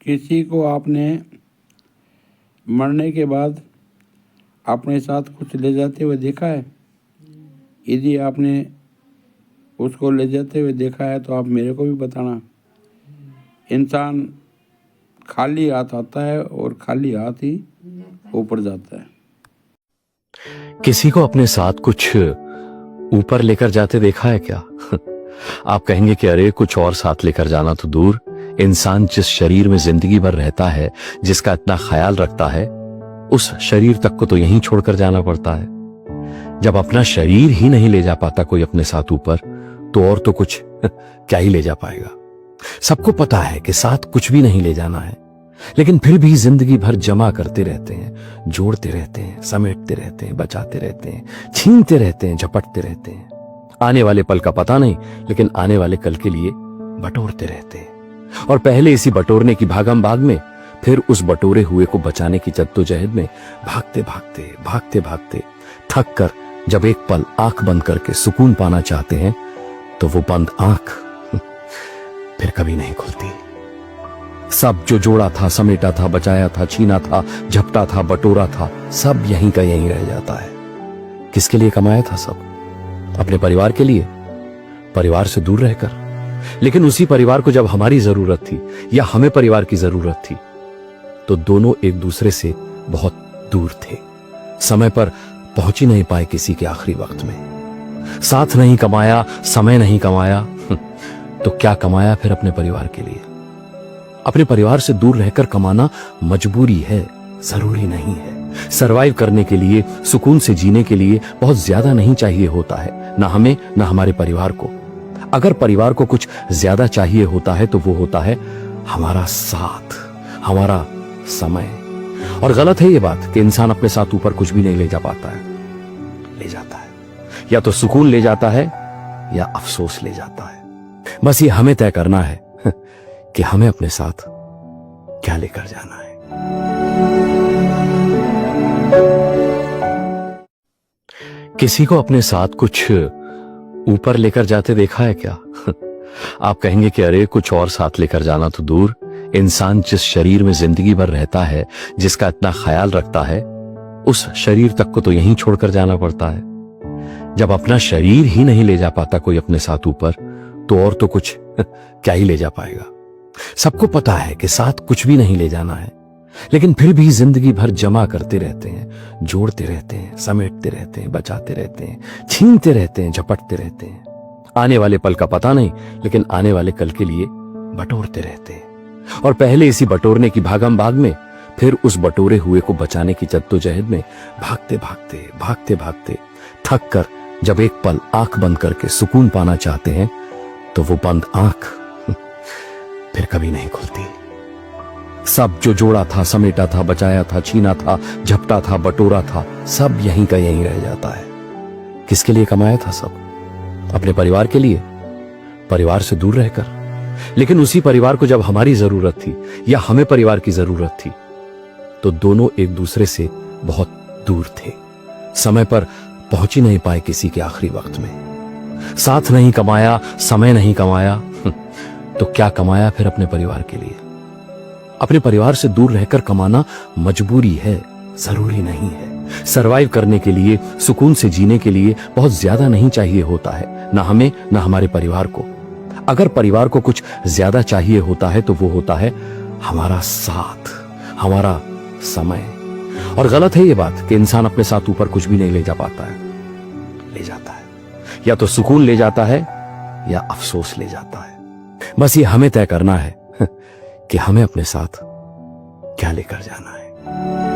किसी को आपने मरने के बाद अपने साथ कुछ ले जाते हुए देखा है? यदि आपने उसको ले जाते हुए देखा है तो आप मेरे को भी बताना। इंसान खाली हाथ आता है और खाली हाथ ही ऊपर जाता है। किसी को अपने साथ कुछ ऊपर लेकर जाते देखा है क्या? आप कहेंगे कि अरे कुछ और साथ लेकर जाना तो दूर, इंसान जिस शरीर में जिंदगी भर रहता है, जिसका इतना ख्याल रखता है, उस शरीर तक को तो यहीं छोड़कर जाना पड़ता है। जब अपना शरीर ही नहीं ले जा पाता कोई अपने साथ ऊपर, तो और तो कुछ क्या ही ले जा पाएगा। सबको पता है कि साथ कुछ भी नहीं ले जाना है, लेकिन फिर भी जिंदगी भर जमा करते रहते हैं, जोड़ते रहते हैं, समेटते रहते हैं, बचाते रहते हैं, छीनते रहते हैं, झपटते रहते हैं। आने वाले पल का पता नहीं, लेकिन आने वाले कल के लिए बटोरते रहते हैं। और पहले इसी बटोरने की भागम भाग में, फिर उस बटोरे हुए को बचाने की जद्दोजहद में भागते भागते भागते भागते थक कर जब एक पल आंख बंद करके सुकून पाना चाहते हैं, तो वो बंद आंख फिर कभी नहीं खुलती। सब जो जोड़ा था, समेटा था, बचाया था, छीना था, झपटा था, बटोरा था, सब यहीं का यहीं रह जाता है। किसके लिए कमाया था सब? अपने परिवार के लिए, परिवार से दूर रहकर। लेकिन उसी परिवार को जब हमारी जरूरत थी या हमें परिवार की जरूरत थी, तो दोनों एक दूसरे से बहुत दूर थे। समय पर पहुंच ही नहीं पाए किसी के आखिरी वक्त में। साथ नहीं कमाया, समय नहीं कमाया, तो क्या कमाया फिर अपने परिवार के लिए? अपने परिवार से दूर रहकर कमाना मजबूरी है, जरूरी नहीं है। सरवाइव करने के लिए, सुकून से जीने के लिए बहुत ज्यादा नहीं चाहिए होता है, ना हमें ना हमारे परिवार को। अगर परिवार को कुछ ज्यादा चाहिए होता है तो वो होता है हमारा साथ, हमारा समय। और गलत है ये बात कि इंसान अपने साथ ऊपर कुछ भी नहीं ले जा पाता है। ले जाता है, या तो सुकून ले जाता है या अफसोस ले जाता है। बस ये हमें तय करना है कि हमें अपने साथ क्या लेकर जाना है। किसी को अपने साथ कुछ ऊपर लेकर जाते देखा है क्या? आप कहेंगे कि अरे कुछ और साथ लेकर जाना तो दूर, इंसान जिस शरीर में जिंदगी भर रहता है, जिसका इतना ख्याल रखता है, उस शरीर तक को तो यहीं छोड़कर जाना पड़ता है। जब अपना शरीर ही नहीं ले जा पाता कोई अपने साथ ऊपर, तो और तो कुछ क्या ही ले जा पाएगा। सबको पता है कि साथ कुछ भी नहीं ले जाना है, लेकिन फिर भी जिंदगी भर जमा करते रहते हैं, जोड़ते रहते हैं, समेटते रहते हैं, बचाते रहते हैं, छीनते रहते हैं, झपटते रहते हैं। आने वाले पल का पता नहीं, लेकिन आने वाले कल के लिए बटोरते रहते हैं। और पहले इसी बटोरने की भागम भाग में, फिर उस बटोरे हुए को बचाने की जद्दोजहद में भागते भागते भागते भागते थक कर जब एक पल आंख बंद करके सुकून पाना चाहते हैं, तो वो बंद आंख फिर कभी नहीं खुलती। सब जो जोड़ा था, समेटा था, बचाया था, छीना था, झपटा था, बटोरा था, सब यहीं का यहीं रह जाता है। किसके लिए कमाया था सब? अपने परिवार के लिए, परिवार से दूर रहकर। लेकिन उसी परिवार को जब हमारी जरूरत थी या हमें परिवार की जरूरत थी, तो दोनों एक दूसरे से बहुत दूर थे। समय पर पहुंच ही नहीं पाए किसी के आखिरी वक्त में। साथ नहीं कमाया, समय नहीं कमाया, तो क्या कमाया फिर अपने परिवार के लिए? अपने परिवार से दूर रहकर कमाना मजबूरी है, जरूरी नहीं है। सरवाइव करने के लिए, सुकून से जीने के लिए बहुत ज्यादा नहीं चाहिए होता है, ना हमें ना हमारे परिवार को। अगर परिवार को कुछ ज्यादा चाहिए होता है तो वो होता है हमारा साथ, हमारा समय। और गलत है ये बात कि इंसान अपने साथ ऊपर कुछ भी नहीं ले जा पाता है। ले जाता है, या तो सुकून ले जाता है या अफसोस ले जाता है। बस ये हमें तय करना है कि हमें अपने साथ क्या लेकर जाना है।